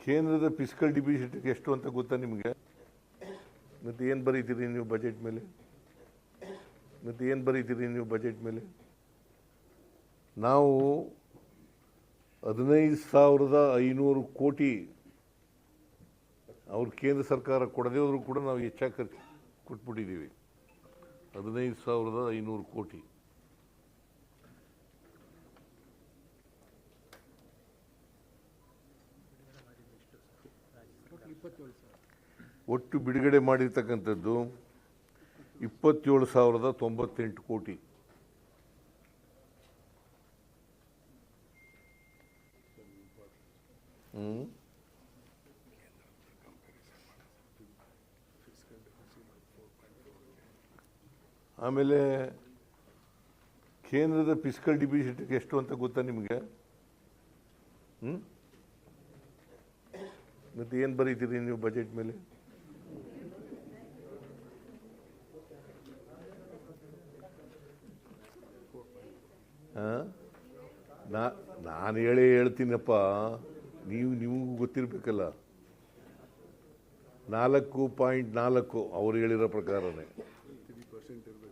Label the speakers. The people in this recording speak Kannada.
Speaker 1: ಕೇಂದ್ರದ ಫಿಸ್ಕಲ್ ಡಿಫಿಸಿಟ್ ಎಷ್ಟು ಅಂತ ಗೊತ್ತಾ ನಿಮಗೆ? ಮತ್ತೆ ಏನು ಬರೀತೀರಿ ನೀವು ಬಜೆಟ್ ಮೇಲೆ? ನಾವು 15,500 ಕೋಟಿ ಅವ್ರು ಕೇಂದ್ರ ಸರ್ಕಾರ ಕೊಡದೇ ಹೋದರೂ ಕೂಡ ನಾವು ಹೆಚ್ಚಾಗಿ ಖರ್ಚು ಕೊಟ್ಬಿಟ್ಟಿದ್ದೀವಿ. 15,500 ಕೋಟಿ. ಒಟ್ಟು ಬಿಡುಗಡೆ ಮಾಡಿರ್ತಕ್ಕಂಥದ್ದು 27,098 ಕೋಟಿ. ಆಮೇಲೆ ಕೇಂದ್ರದ ಫಿಸ್ಕಲ್ ಡಿಫಿಸಿಟ್ ಎಷ್ಟು ಅಂತ ಗೊತ್ತಾ ನಿಮಗೆ? ಮತ್ತೆ ಏನು ಬರೀತೀರಿ ನೀವು ಬಜೆಟ್ ಮೇಲೆ? ನಾನು ಹೇಳ್ತೀನಪ್ಪ, ನಿಮಗೂ ಗೊತ್ತಿರಬೇಕಲ್ಲ. 4.4 ಅವ್ರು ಹೇಳಿರೋ ಪ್ರಕಾರನೇ